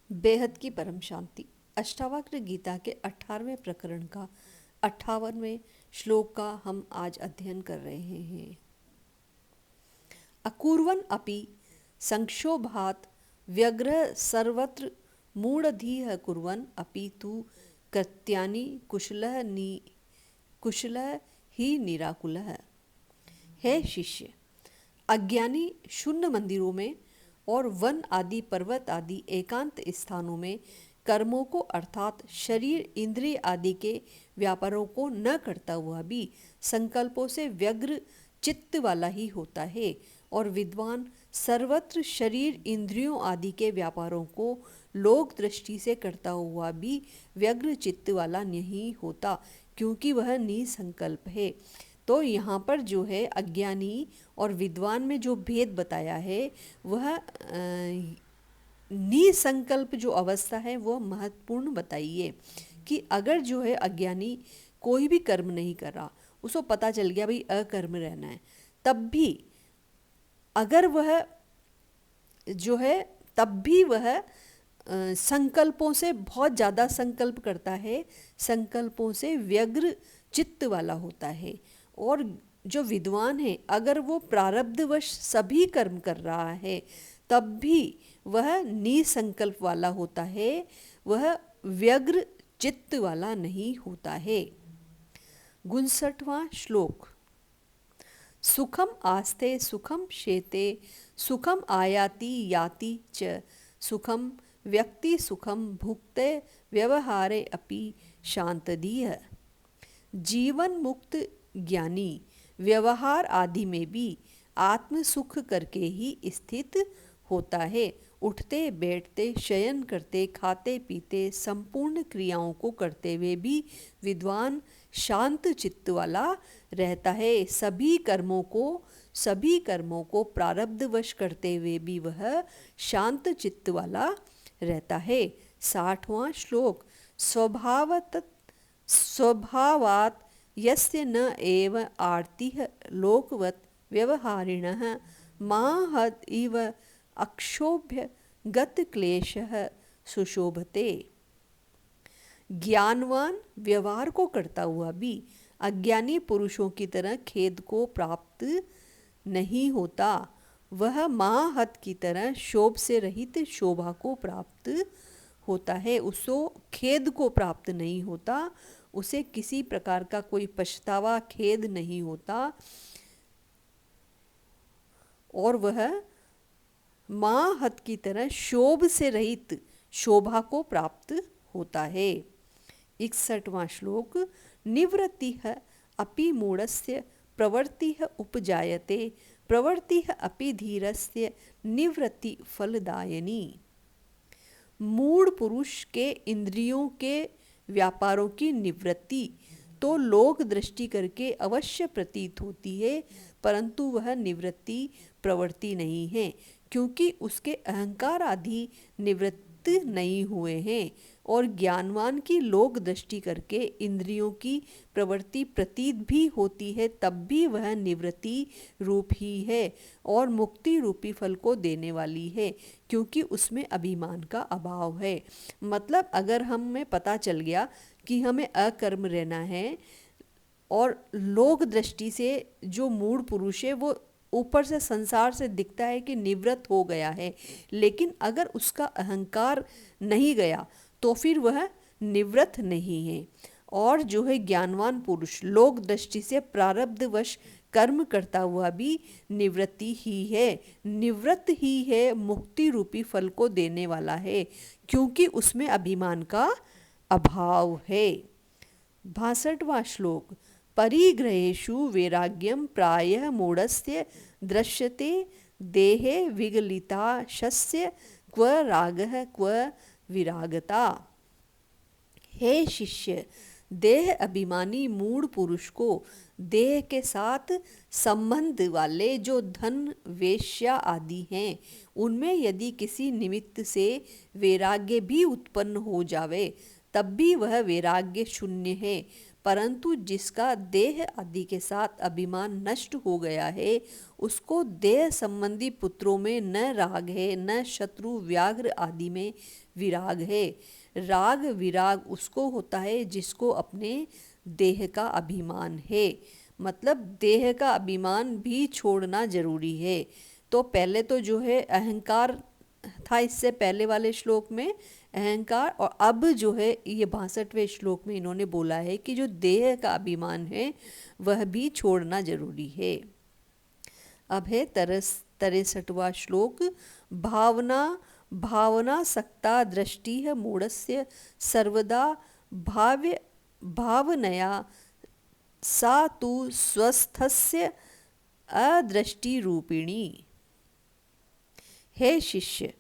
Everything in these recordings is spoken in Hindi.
बेहद की परम शांति। अष्टावक्र गीता के 18वें प्रकरण का 58वें श्लोक का हम आज अध्ययन कर रहे हैं। अकुर्वन् अपि संक्षोभात् व्यग्र सर्वत्र मूढ़धीः कुर्वन् अपि तु कृत्यानि कुशलः ही निराकुलः। हे शिष्य, अज्ञानी शून्य मंदिरों में और वन आदि पर्वत आदि एकांत स्थानों में कर्मों को अर्थात शरीर इंद्रिय आदि के व्यापारों को न करता हुआ भी संकल्पों से व्यग्र चित्त वाला ही होता है, और विद्वान सर्वत्र शरीर इंद्रियों आदि के व्यापारों को लोक दृष्टि से करता हुआ भी व्यग्र चित्त वाला नहीं होता, क्योंकि वह निसंकल्प है। तो यहाँ पर जो है अज्ञानी और विद्वान में जो भेद बताया है वह निसंकल्प जो अवस्था है वह महत्वपूर्ण बताइए कि अगर जो है अज्ञानी कोई भी कर्म नहीं कर रहा, उसको पता चल गया भाई अकर्म रहना है, तब भी अगर वह जो है तब भी वह संकल्पों से बहुत ज़्यादा संकल्प करता है, संकल्पों से व्यग्र चित्त वाला होता है। और जो विद्वान है अगर वो प्रारब्धवश सभी कर्म कर रहा है तब भी वह निसंकल्प वाला होता है, वह व्यग्र चित्त वाला नहीं होता है। 59वां श्लोक। सुखम आस्ते सुखम शेते सुखम आयाति याति च सुखम व्यक्ति सुखम भुक्ते व्यवहारे अपि शांतदीय। जीवन मुक्त ज्ञानी व्यवहार आदि में भी आत्म सुख करके ही स्थित होता है। उठते बैठते शयन करते खाते पीते संपूर्ण क्रियाओं को करते हुए भी विद्वान शांत चित्त वाला रहता है। सभी कर्मों को प्रारब्धवश करते हुए भी वह शांत चित्त वाला रहता है। 60वां श्लोक। स्वभावात् यस्य न एव आर्तिः लोकवत् व्यवहारिणः माहद इव अक्षोभ्य गत क्लेशः सुशोभते। ज्ञानवान व्यवहार को करता हुआ भी अज्ञानी पुरुषों की तरह खेद को प्राप्त नहीं होता। वह माहत की तरह शोभ से रहित शोभा को प्राप्त होता है। उसको खेद को प्राप्त नहीं होता, उसे किसी प्रकार का कोई पछतावा खेद नहीं होता, और वह माहत की तरह शोभ से रहित शोभा को प्राप्त होता है। 61वां श्लोक। निवृत्तिः अपि मूढस्य प्रवृत्तिः उपजायते प्रवृत्तिः अपि धीरस्य निवृत्ति फलदायिनी। मूढ़ पुरुष के इंद्रियों के व्यापारों की निवृत्ति तो लोक दृष्टि करके अवश्य प्रतीत होती है, परंतु वह निवृत्ति प्रवृत्ति नहीं है, क्योंकि उसके अहंकार आदि निवृत्त नहीं हुए हैं। और ज्ञानवान की लोक दृष्टि करके इंद्रियों की प्रवृत्ति प्रतीत भी होती है, तब भी वह निवृत्ति रूप ही है और मुक्ति रूपी फल को देने वाली है, क्योंकि उसमें अभिमान का अभाव है। मतलब अगर हमें पता चल गया कि हमें अकर्म रहना है और लोक दृष्टि से जो मूढ़ पुरुष है वो ऊपर से संसार से दिखता है कि निवृत्त हो गया है, लेकिन अगर उसका अहंकार नहीं गया तो फिर वह निवृत्त नहीं है। और जो है ज्ञानवान पुरुष लोक दृष्टि से प्रारब्धवश कर्म करता हुआ भी निवृत्ति ही है, निवृत्त ही है, मुक्ति रूपी फल को देने वाला है, क्योंकि उसमें अभिमान का अभाव है। 62वां श्लोक। परिग्रहेषु वैराग्यम प्रायः मूढस्य दृश्यते देहे विगलिताशस्य क्व रागः क्व विरागता। हे शिष्य, देह अभिमानी मूढ़ पुरुष को देह के साथ संबंध वाले जो धन वेश्या आदि हैं उनमें यदि किसी निमित्त से वैराग्य भी उत्पन्न हो जावे तब भी वह वैराग्य शून्य है, परंतु जिसका देह आदि के साथ अभिमान नष्ट हो गया है, उसको देह संबंधी पुत्रों में न राग है, न शत्रु व्याघ्र आदि में विराग है। राग विराग उसको होता है जिसको अपने देह का अभिमान है। मतलब देह का अभिमान भी छोड़ना जरूरी है। तो पहले तो जो है अहंकार था, इससे पहले वाले श्लोक में अहंकार, और अब जो है ये 62वें श्लोक में इन्होंने बोला है कि जो देह का अभिमान है वह भी छोड़ना जरूरी है। अब है 63वां श्लोक। भावना भावना सक्ता दृष्टि है मूढ़स्य सर्वदा भाव्य भावनया सा तु स्वस्थस्य अदृष्टि रूपिणी। हे शिष्य,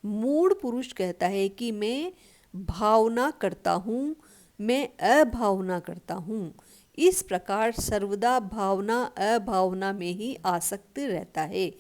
मूढ़ पुरुष कहता है कि मैं भावना करता हूँ, मैं अभावना करता हूँ। इस प्रकार सर्वदा भावना अभावना में ही आसक्त रहता है,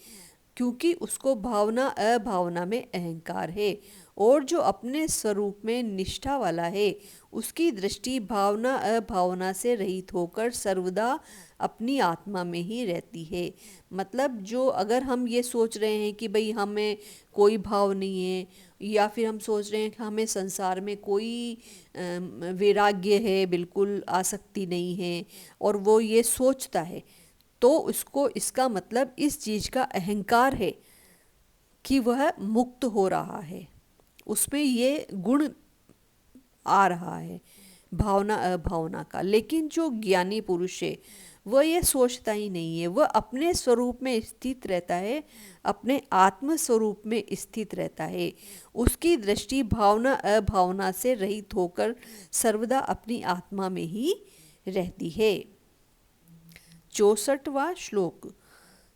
क्योंकि उसको भावना अभावना में अहंकार है। और जो अपने स्वरूप में निष्ठा वाला है, उसकी दृष्टि भावना अभावना से रहित होकर सर्वदा अपनी आत्मा में ही रहती है। मतलब जो अगर हम ये सोच रहे हैं कि भाई हमें कोई भाव नहीं है, या फिर हम सोच रहे हैं कि हमें संसार में कोई वैराग्य है, बिल्कुल आसक्ति नहीं है, और वो ये सोचता है, तो उसको इसका मतलब इस चीज़ का अहंकार है कि वह मुक्त हो रहा है, उसमें ये गुण आ रहा है भावना अभावना का। लेकिन जो ज्ञानी पुरुष है वह ये सोचता ही नहीं है, वह अपने स्वरूप में स्थित रहता है, अपने आत्म स्वरूप में स्थित रहता है। उसकी दृष्टि भावना अभावना से रहित होकर सर्वदा अपनी आत्मा में ही रहती है। 64वां श्लोक।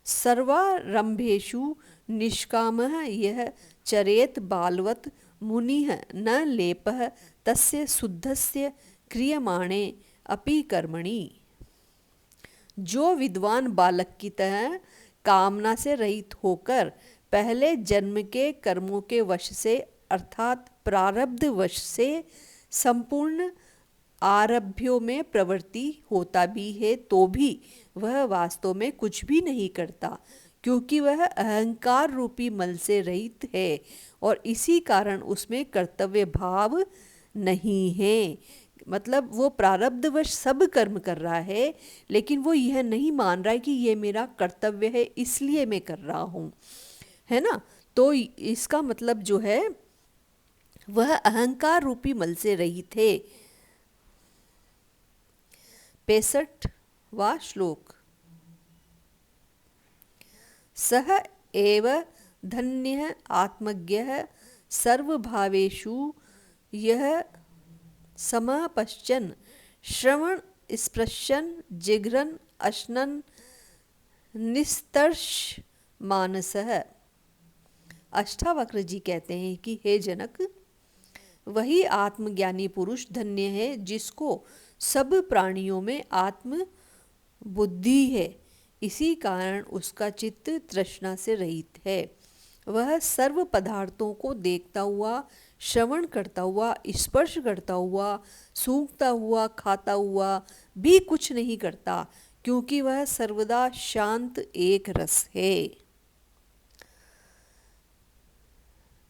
सर्वारंभेषु निष्कामः यः चरेत बालवत् मुनिः न लेपः तस्य शुद्धस्य क्रियमाणे अपि कर्मणि। जो विद्वान बालक की तरह कामना से रहित होकर पहले जन्म के कर्मों के वश से अर्थात प्रारब्ध वश से संपूर्ण आरभ्यों में प्रवृत्ति होता भी है, तो भी वह वास्तव में कुछ भी नहीं करता, क्योंकि वह अहंकार रूपी मल से रहित है और इसी कारण उसमें कर्तव्य भाव नहीं है। मतलब वो प्रारब्धवश सब कर्म कर रहा है, लेकिन वो यह नहीं मान रहा है कि ये मेरा कर्तव्य है इसलिए मैं कर रहा हूँ, है ना। तो इसका मतलब जो है वह अहंकार रूपी मल से रहित है। 65वां श्लोक। सह एव धन्यः आत्मज्ञः सर्वभावेषु यः समः पश्चन् श्रवण स्पृशन जिघ्रन अश्नन निस्तर्ष मानसः। अष्टावक्र जी कहते हैं कि हे जनक, वही आत्मज्ञानी पुरुष धन्य है जिसको सब प्राणियों में आत्म बुद्धि है, इसी कारण उसका चित्त तृष्णा से रहित है। वह सर्व पदार्थों को देखता हुआ, श्रवण करता हुआ, स्पर्श करता हुआ, सूंघता हुआ, खाता हुआ भी कुछ नहीं करता, क्योंकि वह सर्वदा शांत एक रस है।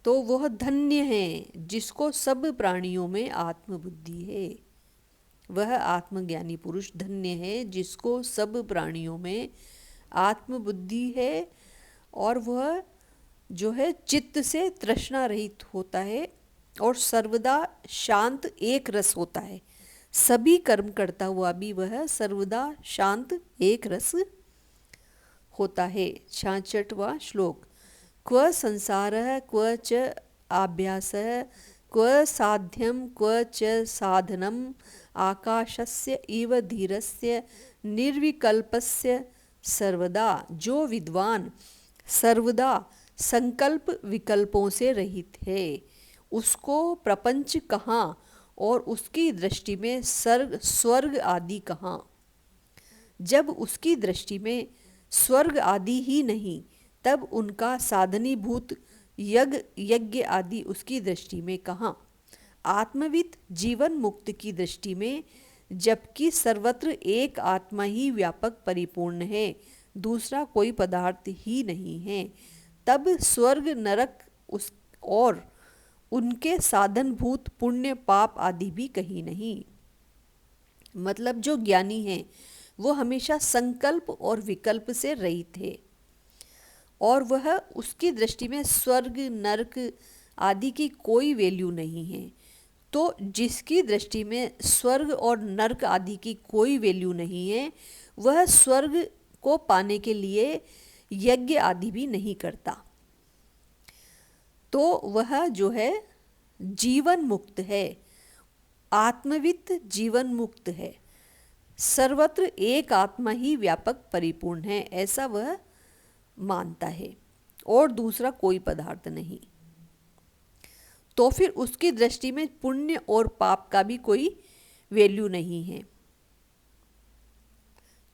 तो वह धन्य है जिसको सब प्राणियों में आत्मबुद्धि है। वह आत्मज्ञानी पुरुष धन्य है जिसको सब प्राणियों में आत्मबुद्धि है, और वह जो है चित्त से तृष्णा रहित होता है और सर्वदा शांत एक रस होता है। सभी कर्म करता हुआ भी वह सर्वदा शांत एक रस होता है। 66वां श्लोक। क्व संसारः क्व च आभ्यासः क्व साध्यं क्व च साधनम् आकाशस्य इव धीरस्य निर्विकल्पस्य सर्वदा। जो विद्वान सर्वदा संकल्प विकल्पों से रहित है, उसको प्रपंच कहाँ और उसकी दृष्टि में स्वर्ग आदि कहाँ। जब उसकी दृष्टि में स्वर्ग आदि ही नहीं, तब उनका साधनीभूत यज्ञ आदि उसकी दृष्टि में कहाँ। आत्मविद जीवन मुक्त की दृष्टि में जबकि सर्वत्र एक आत्मा ही व्यापक परिपूर्ण है, दूसरा कोई पदार्थ ही नहीं है, तब स्वर्ग नरक उस और उनके साधनभूत पुण्य पाप आदि भी कहीं नहीं। मतलब जो ज्ञानी है वो हमेशा संकल्प और विकल्प से रहित है और वह उसकी दृष्टि में स्वर्ग नरक आदि की कोई वैल्यू नहीं है। तो जिसकी दृष्टि में स्वर्ग और नरक आदि की कोई वैल्यू नहीं है वह स्वर्ग को पाने के लिए यज्ञ आदि भी नहीं करता, तो वह जो है जीवन मुक्त है, आत्मवित जीवन मुक्त है, सर्वत्र एक आत्मा ही व्यापक परिपूर्ण है ऐसा वह मानता है और दूसरा कोई पदार्थ नहीं। तो फिर उसकी दृष्टि में पुण्य और पाप का भी कोई वैल्यू नहीं है,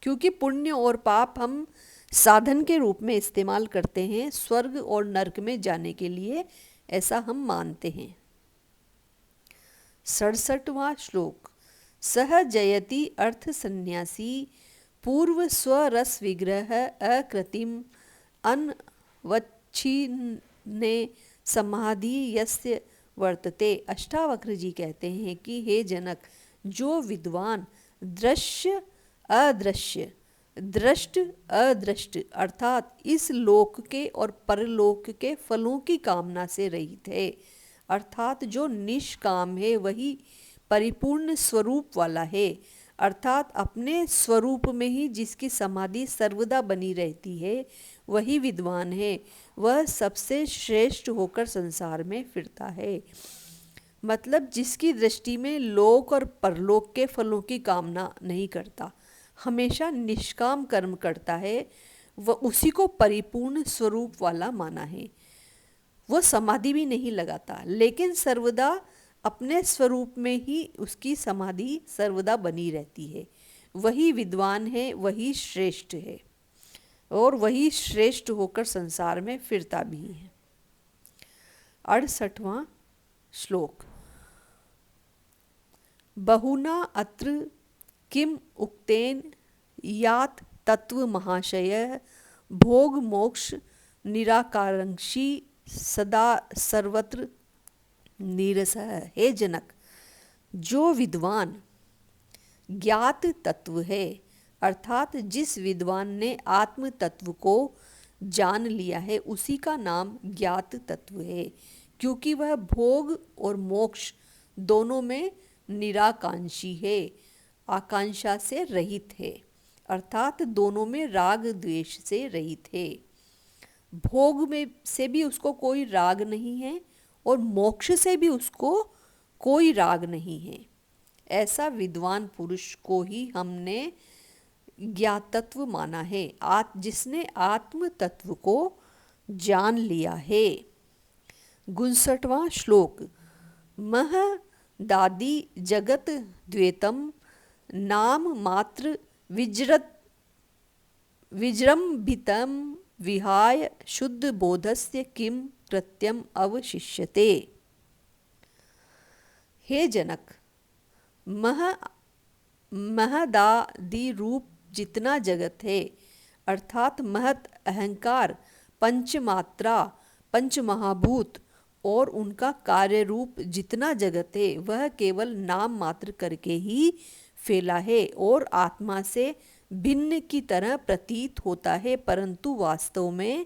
क्योंकि पुण्य और पाप हम साधन के रूप में इस्तेमाल करते हैं स्वर्ग और नरक में जाने के लिए, ऐसा हम मानते हैं। 67वां श्लोक। सह जयति अर्थ संन्यासी पूर्व स्वरस विग्रह अकृतिम अनवच्छिन्ने समाधि यस्य वर्तते। अष्टावक्र जी कहते हैं कि हे जनक, जो विद्वान दृश्य अदृश्य दृष्ट अदृष्ट अर्थात इस लोक के और परलोक के फलों की कामना से रहित है, अर्थात जो निष्काम है, वही परिपूर्ण स्वरूप वाला है, अर्थात अपने स्वरूप में ही जिसकी समाधि सर्वदा बनी रहती है वही विद्वान है, वह सबसे श्रेष्ठ होकर संसार में फिरता है। मतलब जिसकी दृष्टि में लोक और परलोक के फलों की कामना नहीं करता, हमेशा निष्काम कर्म करता है, वह उसी को परिपूर्ण स्वरूप वाला माना है। वह समाधि भी नहीं लगाता, लेकिन सर्वदा अपने स्वरूप में ही उसकी समाधि सर्वदा बनी रहती है। वही विद्वान है, वही श्रेष्ठ है और वही श्रेष्ठ होकर संसार में फिरता भी है। 68वां श्लोक। बहुना अत्र किम उक्तेन यात तत्व महाशय भोग मोक्ष निराकांक्षी सदा सर्वत्र नीरसः। हे जनक, जो विद्वान ज्ञात तत्व है, अर्थात जिस विद्वान ने आत्म तत्व को जान लिया है, उसी का नाम ज्ञात तत्व है, क्योंकि वह भोग और मोक्ष दोनों में निराकांक्षी है, आकांक्षा से रहित है, अर्थात दोनों में राग द्वेष से रहित है। भोग में से भी उसको कोई राग नहीं है और मोक्ष से भी उसको कोई राग नहीं है। ऐसा विद्वान पुरुष को ही हमने ज्ञातत्व माना है, जिसने आत्म तत्व को जान लिया है। 59वां श्लोक। मह दादि जगत द्वैतम नाम मात्र विजृंभितम विहाय शुद्ध बोधस्य किम कृत्यम अवशिष्यते। हे जनक, महदादि रूप जितना जगत है, अर्थात महत अहंकार, पंचमात्रा, पंचमहाभूत और उनका कार्य रूप जितना जगत है, वह केवल नाम मात्र करके ही फैला है और आत्मा से भिन्न की तरह प्रतीत होता है, परंतु वास्तव में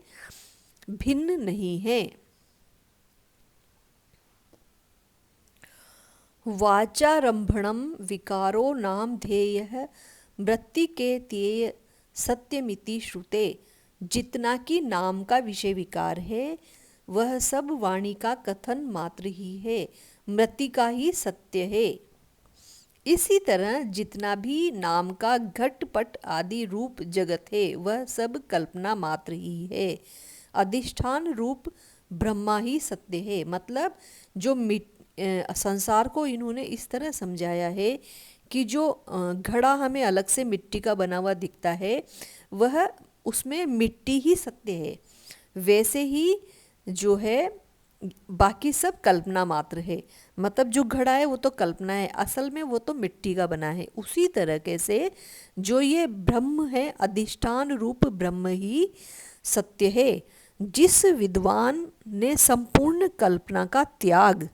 भिन्न नहीं है। वाचारंभणम विकारो नाम ध्येयः मृत्तिके त्येय सत्यमिति श्रुते। जितना कि नाम का विषय विकार है, वह सब वाणी का कथन मात्र ही है, मृत्तिका ही सत्य है। इसी तरह जितना भी नाम का घटपट आदि रूप जगत है, वह सब कल्पना मात्र ही है, अधिष्ठान रूप ब्रह्मा ही सत्य है। मतलब जो संसार को इन्होंने इस तरह समझाया है कि जो घड़ा हमें अलग से मिट्टी का बना हुआ दिखता है, वह उसमें मिट्टी ही सत्य है। वैसे ही जो है बाकी सब कल्पना मात्र है। मतलब जो घड़ा है वो तो कल्पना है, असल में वो तो मिट्टी का बना है। उसी तरीके से जो ये ब्रह्म है, अधिष्ठान रूप ब्रह्म ही सत्य है। जिस विद्वान ने संपूर्ण कल्पना का त्याग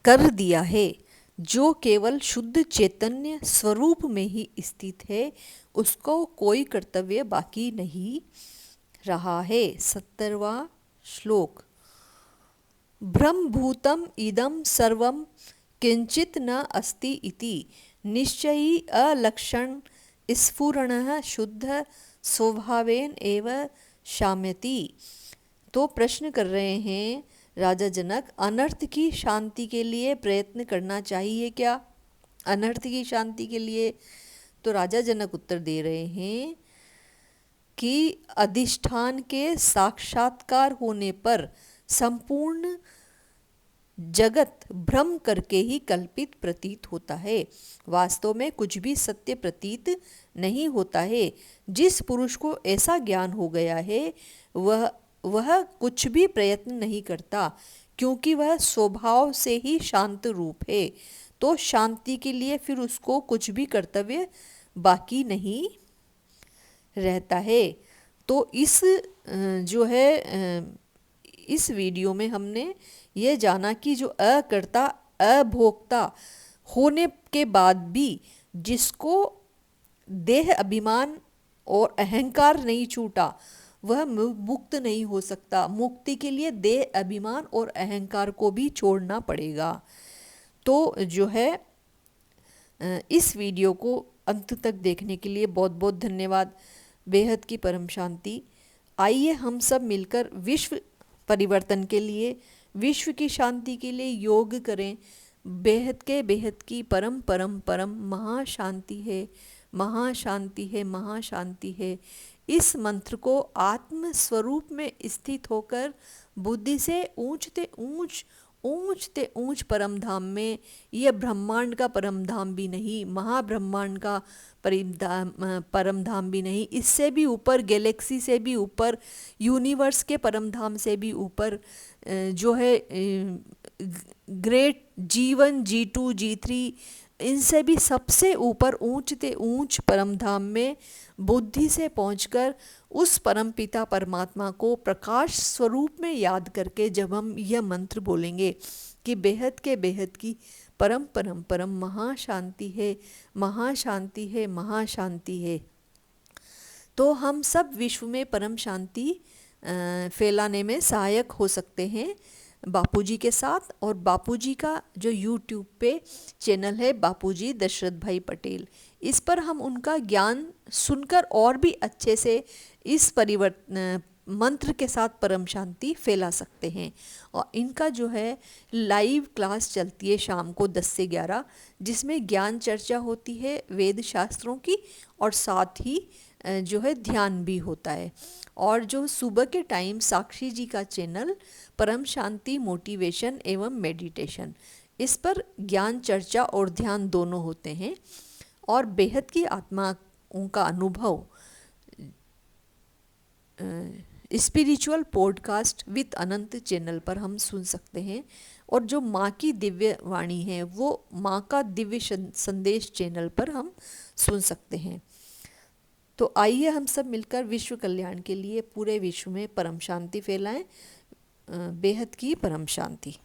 कर दिया है, जो केवल शुद्ध चैतन्य स्वरूप में ही स्थित है, उसको कोई कर्तव्य बाकी नहीं रहा है। 70वां श्लोक। ब्रह्मभूतम इदं सर्वं किंचित न अस्ति इति निश्चयी अलक्षण स्फुरणः शुद्ध स्वभावेन एव शाम्यति। तो प्रश्न कर रहे हैं राजा जनक, अनर्थ की शांति के लिए प्रयत्न करना चाहिए क्या? अनर्थ की शांति के लिए? तो राजा जनक उत्तर दे रहे हैं कि अधिष्ठान के साक्षात्कार होने पर संपूर्ण जगत भ्रम करके ही कल्पित प्रतीत होता है। वास्तव में कुछ भी सत्य प्रतीत नहीं होता है। जिस पुरुष को ऐसा ज्ञान हो गया है वह कुछ भी प्रयत्न नहीं करता, क्योंकि वह स्वभाव से ही शांत रूप है। तो शांति के लिए फिर उसको कुछ भी कर्तव्य बाकी नहीं रहता है। तो इस जो है इस वीडियो में हमने ये जाना कि जो अकर्ता अभोक्ता होने के बाद भी जिसको देह अभिमान और अहंकार नहीं छूटा, वह मुक्त नहीं हो सकता। मुक्ति के लिए देह अभिमान और अहंकार को भी छोड़ना पड़ेगा। तो जो है इस वीडियो को अंत तक देखने के लिए बहुत बहुत धन्यवाद। बेहद की परम शांति। आइए हम सब मिलकर विश्व परिवर्तन के लिए, विश्व की शांति के लिए योग करें। बेहद की परम परम परम महाशांति है, महाशांति है, महाशांति है। इस मंत्र को आत्म स्वरूप में स्थित होकर बुद्धि से ऊंचते ऊंच परम धाम में, यह ब्रह्मांड का परम धाम भी नहीं, महाब्रह्मांड का परम धाम भी नहीं, इससे भी ऊपर, गैलेक्सी से भी ऊपर, यूनिवर्स के परम धाम से भी ऊपर जो है ग्रेट G1 G2 G3, इनसे भी सबसे ऊपर ऊंचते ऊंच परम धाम में बुद्धि से पहुंचकर उस परम पिता परमात्मा को प्रकाश स्वरूप में याद करके जब हम यह मंत्र बोलेंगे कि बेहद की परम परम परम महाशांति है, महाशांति है, महाशांति है, तो हम सब विश्व में परम शांति फैलाने में सहायक हो सकते हैं बापूजी के साथ। और बापूजी का जो यूट्यूब पे चैनल है बापूजी दशरथ भाई पटेल, इस पर हम उनका ज्ञान सुनकर और भी अच्छे से इस परिवर्तन मंत्र के साथ परम शांति फैला सकते हैं। और इनका जो है लाइव क्लास चलती है शाम को 10 से 11, जिसमें ज्ञान चर्चा होती है वेद शास्त्रों की, और साथ ही जो है ध्यान भी होता है। और जो सुबह के टाइम साक्षी जी का चैनल परम शांति मोटिवेशन एवं मेडिटेशन, इस पर ज्ञान चर्चा और ध्यान दोनों होते हैं। और बेहद की आत्माओं का अनुभव spiritual podcast with Anant channel पर हम सुन सकते हैं। और जो माँ की दिव्य वाणी है वो माँ का दिव्य संदेश चैनल पर हम सुन सकते हैं। तो आइए हम सब मिलकर विश्व कल्याण के लिए पूरे विश्व में परम शांति फैलाएं। बेहद की परम शांति।